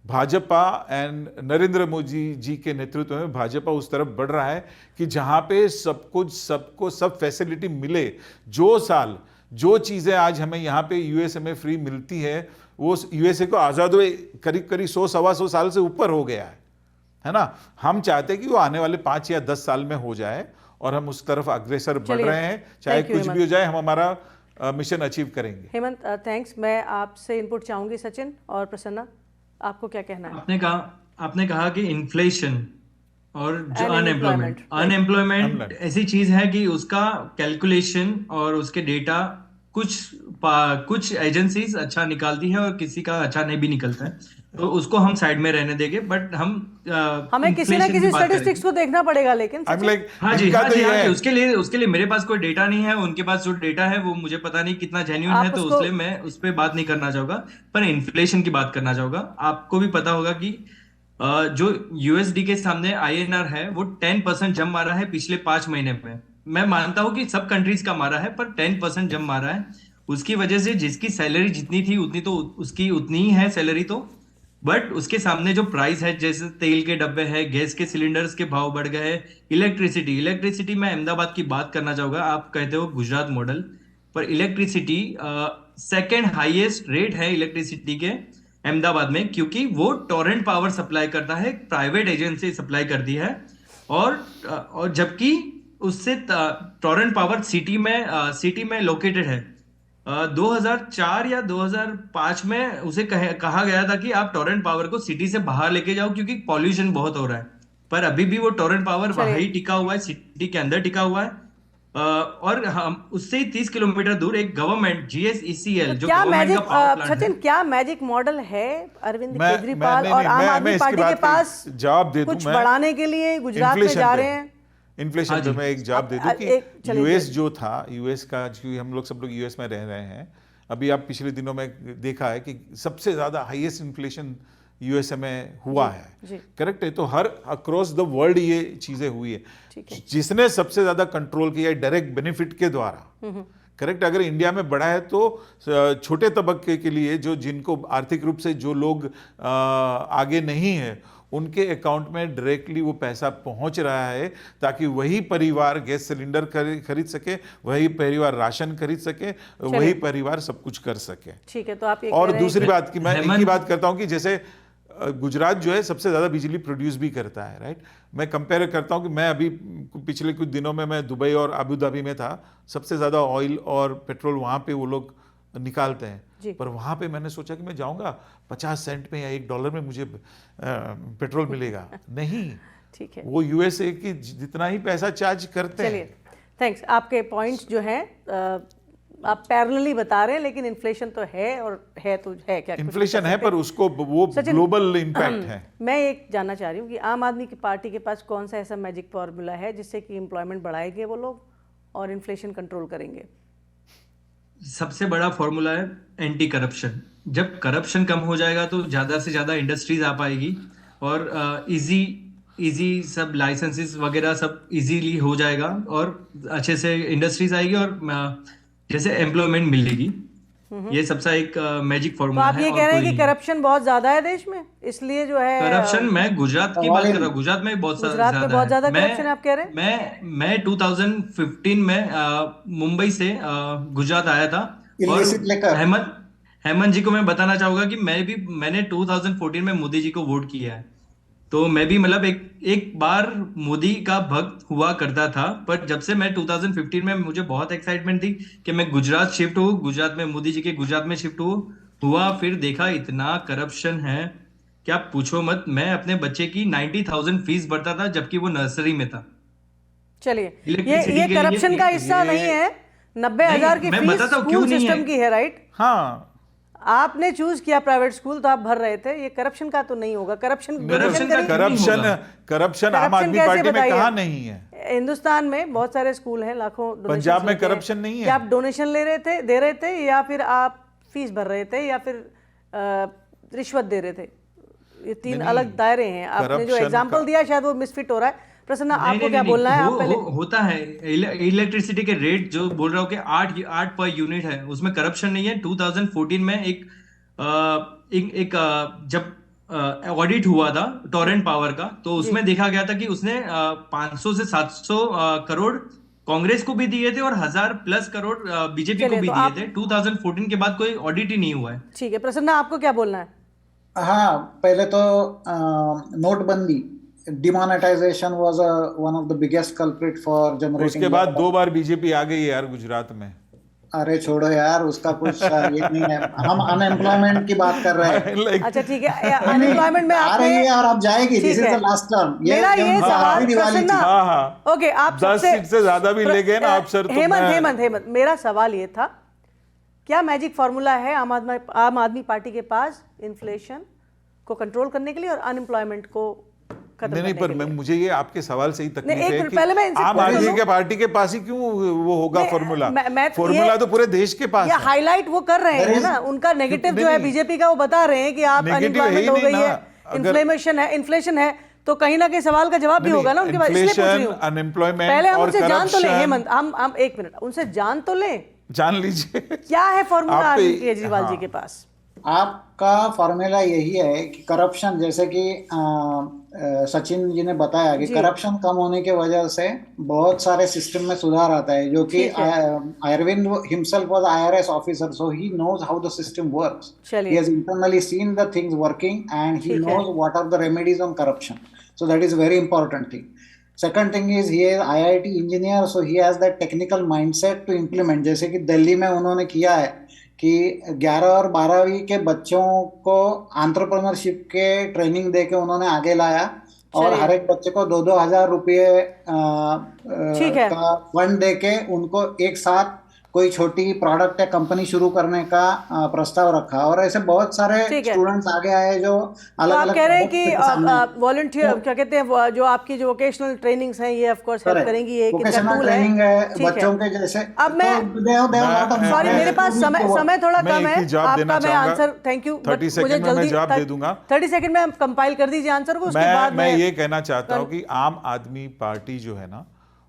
भाजपा एंड नरेंद्र मोदी जी के नेतृत्व में भाजपा उस तरफ बढ़ रहा है कि जहां पे सब कुछ सबको सब फैसिलिटी मिले। जो चीजें आज हमें यहाँ पे यूएसए में फ्री मिलती है, वो यूएसए को आजाद हुए करीब करीब 100-125 साल से ऊपर हो गया है ना। हम चाहते हैं कि वो आने वाले 5 या 10 साल में हो जाए और हम उस तरफ अग्रसर बढ़ रहे हैं। चाहे कुछ भी हो जाए, हम हमारा मिशन अचीव करेंगे। हेमंत, थैंक्स। मैं आपसे इनपुट चाहूंगी। सचिन और प्रसन्ना, आपको क्या कहना है? आपने कहा कि इन्फ्लेशन और जो Unemployment, अनएम्प्लॉयमेंट ऐसी चीज है कि उसका कैलकुलेशन और उसके डेटा कुछ एजेंसीज अच्छा निकालती है और किसी का अच्छा नहीं भी निकलता है, तो उसको हम साइड में रहने देंगे। बट हमें किसी ना किसी स्टैटिस्टिक्स को देखना पड़ेगा। लेकिन I'm like, हाँ जी, इनका हाँ तो जी, ये हाँ जी, है। उसके लिए मेरे पास कोई डेटा नहीं है। उनके पास जो डेटा है वो मुझे पता नहीं कितना जेन्युइन आप है, तो उसको- इसलिए मैं उस पर बात नहीं करना चाहूंगा, पर इन्फ्लेशन की बात करना चाहूंगा। आपको भी पता होगा कि जो यूएसडी के सामने INR है वो 10% जंप मारा है पिछले 5 महीने में। मैं मानता हूं कि सब कंट्रीज का मारा है, पर 10% जंप मारा है। उसकी वजह से जिसकी सैलरी जितनी थी उतनी तो उसकी उतनी ही है सैलरी, तो बट उसके सामने जो प्राइस है, जैसे तेल के डब्बे है, गैस के सिलेंडर्स के भाव बढ़ गए, इलेक्ट्रिसिटी मैं अहमदाबाद की बात करना चाहूंगा। आप कहते हो गुजरात मॉडल, पर इलेक्ट्रिसिटी सेकेंड हाईएस्ट रेट है इलेक्ट्रिसिटी के अहमदाबाद में, क्योंकि वो टोरेंट पावर सप्लाई करता है, प्राइवेट एजेंसी सप्लाई करती है। और जबकि उससे टोरेंट पावर सिटी में लोकेटेड है। 2004 या 2005 में उसे कहा गया था कि आप टोरेंट पावर को सिटी से बाहर लेके जाओ क्योंकि पॉल्यूशन बहुत हो रहा है, पर अभी भी वो टोरेंट पावर वहां ही टिका हुआ है, सिटी के अंदर टिका हुआ है। और हम उससे ही 30 किलोमीटर दूर एक गवर्नमेंट GSECL जो क्या गवर्नमेंट मैजिक, का पावर प्लांट सचिन, है। क्या मैजिक मॉडल है अरविंद मैं- केजरीवाल मैं- और नहीं, आम मैं आदमी इसकी पार्टी के बात पास पे जवाब दे दूं कुछ मैं। बढ़ाने के लिए गुजरात में इन्फ्लेशन जा पे। रहे हैं? इन्फ्लेशन हाँ पे जी। मैं एक जवाब दे दूं कि चलिए, यूएस जो था, यूएस का, क्योंकि हम लोग सब लोग यूएस में रह रहे हैं, अभी आप पिछले दिनों में देखा है कि सबसे ज्यादा हाईएस्ट इन्फ्लेशन यूएसए में हुआ जी। है। करेक्ट है। तो हर अक्रॉस द वर्ल्ड ये चीजें हुई है। ठीक है। जिसने सबसे ज्यादा कंट्रोल किया है डायरेक्ट बेनिफिट के द्वारा, करेक्ट। अगर इंडिया में बढ़ा है तो छोटे तबके के लिए, जो जिनको आर्थिक रूप से जो लोग आगे नहीं है, उनके अकाउंट में डायरेक्टली वो पैसा पहुंच रहा है, ताकि वही परिवार गैस सिलेंडर खरीद सके, वही परिवार राशन खरीद सके, वही परिवार सब कुछ कर सके। ठीक है, तो आप ये और कह रहे हैं दूसरी कि- बात की मैं एक ही बात करता हूं कि जैसे गुजरात जो है सबसे ज्यादा बिजली प्रोड्यूस भी करता है, राइट। मैं कंपेयर करता हूं कि मैं अभी पिछले कुछ दिनों में मैं दुबई और अबू धाबी में था, सबसे ज्यादा ऑयल और पेट्रोल वहां पे वो लोग निकालते हैं, पर वहां पे मैंने सोचा कि मैं जाऊंगा 50 सेंट में या $1 में मुझे पेट्रोल मिलेगा, नहीं। ठीक है, वो यूएसए की जितना ही पैसा चार्ज करते हैं। चलिए, थैंक्स। आपके पॉइंट्स जो हैं आप पैरेलली बता रहे हैं, लेकिन इन्फ्लेशन तो है, और है तो है क्या, कुछ इन्फ्लेशन कर है, सकते पर हैं? उसको वो सचिन, ग्लोबल इम्पैक्ट है। मैं एक जानना चाह रही हूँ कि आम आदमी की पार्टी के पास कौन सा ऐसा मैजिक फॉर्मूला है जिससे कि एम्प्लॉयमेंट बढ़ाएंगे वो लोग और इन्फ्लेशन कंट्रोल करेंगे? सबसे बड़ा फॉर्मूला है एंटी करप्शन। जब करप्शन कम हो जाएगा तो ज़्यादा से ज़्यादा इंडस्ट्रीज आ पाएगी, और इजी सब लाइसेंसेस वगैरह सब इजीली हो जाएगा, और अच्छे से इंडस्ट्रीज आएगी, और जैसे एम्प्लॉयमेंट मिलेगी। ये सबसे एक मैजिक तो फॉर्मूला आप है, ये और कह रहे हैं कोई कि नहीं। करप्शन बहुत ज्यादा है देश में, इसलिए जो है करप्शन, मैं गुजरात की बात कर रहा हूँ, गुजरात में बहुत गुजरात में ज्यादा बहुत ज्यादा है। करप्शन है, आप कह रहे हैं? मैं 2015 में मुंबई से गुजरात आया था, और Illicit liquor. हेमंत जी को मैं बताना चाहूंगा कि मैंने 2014 में मोदी जी को वोट किया है। तो मैं भी मतलब एक बार मोदी का भक्त हुआ करता था, पर जब से मैं 2015 में, मुझे बहुत एक्साइटमेंट थी कि मैं गुजरात शिफ्ट हूँ, गुजरात में मोदी जी के गुजरात में शिफ्ट हुआ, फिर देखा इतना करप्शन है क्या पूछो मत। मैं अपने बच्चे की 90,000 फीस भरता था, जबकि वो नर्सरी में था। चलिए, इलेक्ट्रिसिटी ये के लिए करप्शन का हिस्सा नहीं है। 90,000 की मैं फीस बताता हूँ क्यों स्कूल नहीं सिस्टम है। की है, राइट? हाँ, आपने चूज किया प्राइवेट स्कूल तो आप भर रहे थे, ये करप्शन का तो नहीं होगा। करप्शन Corruption का करप्शन आम आदमी कैसे पार्टी में बताइए? कहाँ नहीं है? हिंदुस्तान में बहुत सारे स्कूल हैं, लाखों donations पंजाब में लेते हैं। करप्शन नहीं है? क्या आप डोनेशन दे रहे थे, या फिर आप फीस भर रहे थे, या फिर रिश्वत दे रहे थे? ये तीन अलग दायरे हैं। आपने जो एग्जाम्पल दिया शायद वो मिसफिट हो रहा है। प्रसन्ना, आपको क्या बोलना है? आप पहले होता है इलेक्ट्रिसिटी के रेट जो बोल रहा हूँ कि 8 पर यूनिट है, उसमें करप्शन नहीं है। 2014 में जब ऑडिट हुआ था टोरेंट पावर का, तो उसमें देखा गया था कि उसने 500 से 700 करोड़ कांग्रेस को भी दिए थे, और 1000+ करोड़ बीजेपी को चलिए, भी तो दिए थे। 2014 के बाद कोई ऑडिट ही नहीं हुआ है। ठीक है। प्रसन्ना, आपको क्या बोलना है? हाँ, पहले तो नोटबंदी, demonetisation was one of the biggest culprit for generating. उसके बाद 2 बार बीजेपी आ गई है यार गुजरात में। अरे छोड़ो यार, उसका कुछ ये नहीं है। हम अनएम्प्लॉयमेंट की बात कर रहे हैं। Like, अच्छा, ठीक है। अनएम्प्लॉयमेंट में आ रही है और अब जाएगी। This is the last term. मेरा ये सवाल, प्रसन्ना, हाँ हाँ, ओके, आप 10 सीट से ज्यादा भी ले गए ना आप सर, तो हेमंत, मेरा सवाल ये था, क्या मैजिक फॉर्मूला है आम आदमी पार्टी के पास इन्फ्लेशन को कंट्रोल करने के लिए और अनएम्प्लॉयमेंट को खत्म नहीं, करने पर के लिए? मुझे ये आपके सवाल से ही तकलीफ नहीं, एक है मिनट, पहले मैं कि इनसे आम पूछ आदमी लूं। के पार्टी के पास ही क्यों वो होगा नहीं, फॉर्मूला? मैं फॉर्मूला तो पूरे देश के पास ये है। हाईलाइट वो कर रहे हैं ना, उनका नेगेटिव जो है नहीं, बीजेपी का, वो बता रहे हैं कि आप Negative है ही अनएम्प्लॉयमेंट हो नहीं गई ना। है, इन्फ्लेशन है, तो कहीं ना कहीं सवाल का जवाब भी होगा ना उनके पास, इसलिए पूछ रही हूँ। अनएम्प्लॉयमेंट पहले हम और उनसे जान तो लें, करप्शन, हेमंत, हम एक मिनट उनसे जान तो लें, जान लीजिए क्या है फॉर्मूला आप पे- अरविंद केजरीवाल जी हाँ। के पास? आपका फॉर्मूला यही है कि करप्शन, जैसे कि सचिन जी ने बताया कि करप्शन कम होने की वजह से बहुत सारे सिस्टम में सुधार आता है, जो कि Arvind himself was IRS officer, so he knows how the system works. चलिए। He has internally seen the things working and he knows what are the remedies on corruption. So that is a very important thing. Second thing is he is IIT engineer, so he has that technical mindset to implement. जैसे कि दिल्ली में उन्होंने किया है कि 11 और 12वीं के बच्चों को एंटरप्रेन्योरशिप के ट्रेनिंग दे के उन्होंने आगे लाया, और हर एक बच्चे को 2-2 हजार रुपये का फंड दे के उनको एक साथ कोई छोटी प्रोडक्ट या कंपनी शुरू करने का प्रस्ताव रखा, और ऐसे बहुत सारे स्टूडेंट्स आगे आए जो अलग अलग। आप कह रहे हैं कि वॉलंटियर, क्या कहते हैं, जो आपकी जो वोकेशनल ट्रेनिंग्स हैं, ये ऑफ कोर्स हेल्प करेंगी, ये वोकेशनल ट्रेनिंग है बच्चों के जैसे। अब मैं सॉरी, मेरे पास समय थोड़ा कम है, आपका मैं आंसर, थैंक यू, 30 सेकंड में मैं जवाब दे दूंगा। 30 सेकंड में आप कंपाइल कर दीजिए आंसर को, उसके बाद मैं ये कहना चाहता हूँ कि आम आदमी पार्टी जो है ना,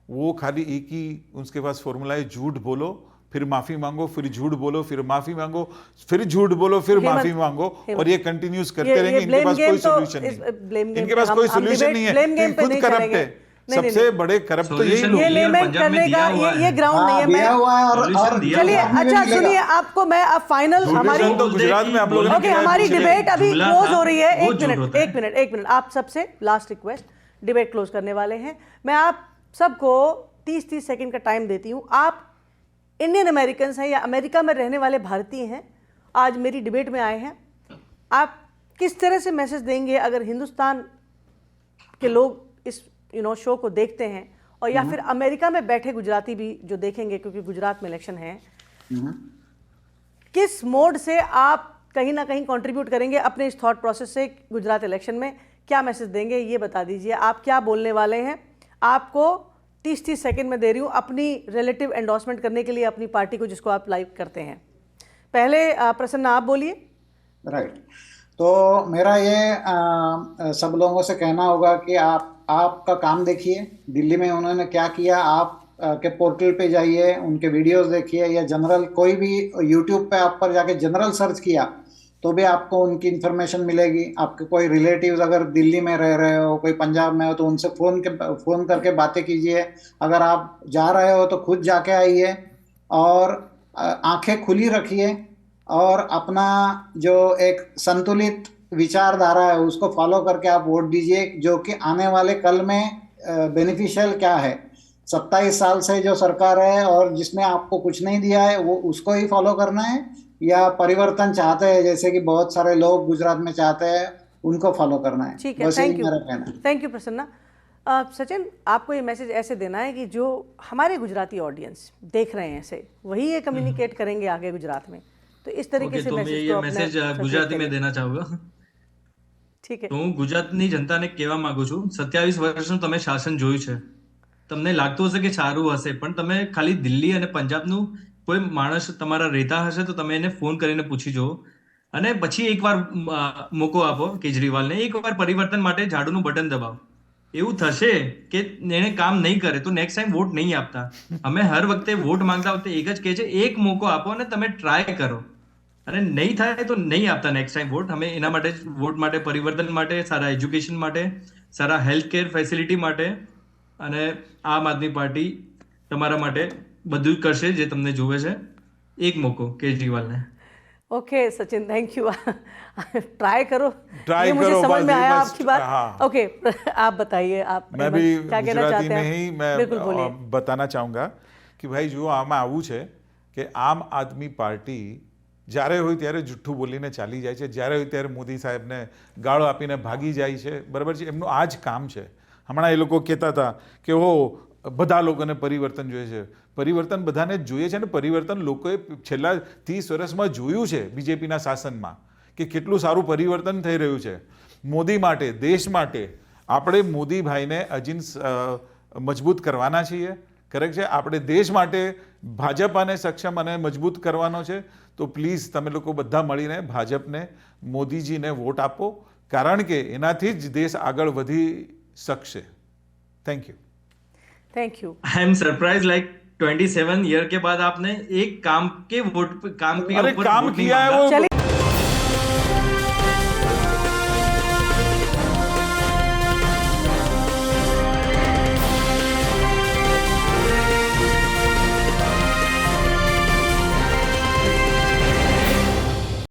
वो खाली एक ही उसके पास फॉर्मूला है, झूठ बोलो, फिर माफी मांगो, फिर झूठ बोलो, फिर माफी मांगो, फिर झूठ बोलो, फिर माफी मांगो, और ये कंटिन्यूस करते रहेंगे। इनके पास कोई सोल्यूशन नहीं, इनके पास कोई सोल्यूशन नहीं है, खुद करप्ट है। सबसे बड़े करप्ट तो यही लोग। ये लेमेंट करने का ये ग्राउंड नहीं है। दिया हुआ है और चलिए अच्छा सुनिए, आपको मैं अब फाइनल हमारी तो गुजरात में हम लोगों ने ओके हमारी डिबेट अभी क्लोज हो रही है। एक मिनट आप सबसे लास्ट रिक्वेस्ट, डिबेट क्लोज करने वाले हैं। मैं आप सबको 30 सेकंड का टाइम देती हूं। आप इंडियन अमेरिकन हैं या अमेरिका में रहने वाले भारतीय हैं, आज मेरी डिबेट में आए हैं, आप किस तरह से मैसेज देंगे अगर हिंदुस्तान के लोग इस शो को देखते हैं, और या फिर अमेरिका में बैठे गुजराती भी जो देखेंगे, क्योंकि गुजरात में इलेक्शन है, किस मोड से आप कहीं ना कहीं कंट्रीब्यूट करेंगे अपने इस थॉट प्रोसेस से गुजरात इलेक्शन में? क्या मैसेज देंगे ये बता दीजिए। आप क्या बोलने वाले हैं? आपको 30 सेकंड में दे रही हूँ अपनी रिलेटिव एंडोर्समेंट करने के लिए अपनी पार्टी को जिसको आप लाइक करते हैं। पहले प्रसन्ना आप बोलिए। राइट, तो मेरा ये सब लोगों से कहना होगा कि आपका काम देखिए, दिल्ली में उन्होंने क्या किया, आप के पोर्टल पे जाइए, उनके वीडियोस देखिए, या जनरल कोई भी यूट्यूब पे आप पर जाके जनरल सर्च किया तो भी आपको उनकी इन्फॉर्मेशन मिलेगी। आपके कोई रिलेटिव्स अगर दिल्ली में रह रहे हो, कोई पंजाब में हो, तो उनसे फ़ोन करके बातें कीजिए। अगर आप जा रहे हो तो खुद जाके आइए और आंखें खुली रखिए और अपना जो एक संतुलित विचारधारा है उसको फॉलो करके आप वोट दीजिए, जो कि आने वाले कल में बेनिफिशियल क्या है। 27 साल से जो सरकार है और जिसने आपको कुछ नहीं दिया है वो उसको ही फॉलो करना है, या परिवर्तन चाहते हैं जैसे कि बहुत सारे लोग गुजरात में चाहते हैं उनको फॉलो करना है। ठीक है, थैंक यू प्रसन्ना। सचिन, आपको ये मैसेज ऐसे देना है कि जो हमारे गुजराती ऑडियंस देख रहे हैं ऐसे वही ये कम्युनिकेट करेंगे आगे गुजरात में, तो इस तरीके से मैसेज गुजराती में देना चाहूंगा। ठीक है, તો હું ગુજરાતની જનતાને કહેવા માંગુ છું, 27 વર્ષનું તમે શાસન જોયું છે, તમને લાગતું હશે કે સારું હશે, પણ તમે ખાલી દિલ્હી અને પંજાબનું કોઈ માણસ તમારા રહેતા હશે તો તમે એને ફોન કરીને પૂછી જુઓ, અને પછી એકવાર મોકો આપો કેજરીવાલને, એકવાર પરિવર્તન માટે ઝાડુનું બટન દબાવો. એવું થશે કે એને કામ નહીં કરે તો નેક્સ્ટ ટાઈમ વોટ નહીં આપતા. અમે હર વખતે વોટ માંગતા વખતે એક જ કહે છે, એક મોકો આપો અને તમે ટ્રાય કરો, અને નહીં થાય તો નહીં આપતા નેક્સ્ટ ટાઈમ વોટ. અમે એના માટે વોટ માટે, પરિવર્તન માટે, સારા એજ્યુકેશન માટે, સારા હેલ્થ કેર ફેસિલિટી માટે, અને આમ આદમી પાર્ટી તમારા માટે બધું કરશે જે તમને જોવે છે. એક મોકો કેજરીવાલને. Okay Sachin, thank you. Try करो, ट्राई ये मुझे करो, समझ में आया बस, आपकी बात। हाँ। ओके आप बताइए, आप मैं भी क्या कहना गुजराती चाहते में हैं? ही मैं बिल्कुल बोलिए। बताना चाहूँगा कि भाई जो આમાં આવું છે કે આમ આદમી પાર્ટી જ્યારે હોય ત્યારે જુઠ્ઠું બોલીને ચાલી જાય છે, જ્યારે હોય ત્યારે મોદી સાહેબને ગાળો આપીને ભાગી જાય છે, બરાબર છે, એમનું આ જ કામ છે. હમણાં એ લોકો કહેતા હતા કે બધા લોકોને પરિવર્તન જોઈએ છે. પરિવર્તન બધાને જ જોઈએ છે, ને પરિવર્તન લોકોએ છેલ્લા 30 વર્ષમાં જોયું છે બીજેપીના શાસનમાં કે કેટલું સારું પરિવર્તન થઈ રહ્યું છે. મોદી માટે, દેશ માટે આપણે મોદીભાઈને હજી મજબૂત કરવાના છીએ, કરેક્ટ છે. આપણે દેશ માટે ભાજપાને સક્ષમ અને મજબૂત કરવાનો છે. તો પ્લીઝ તમે લોકો બધા મળીને ભાજપને, મોદીજીને વોટ આપો, કારણ કે એનાથી જ દેશ આગળ વધી શકશે. Thank you. Thank you. I am surprise, like 27 year के बाद आपने एक काम के वोट, काम के अरे ऊपर काम वोट नहीं किया है मांगा. वो चलिए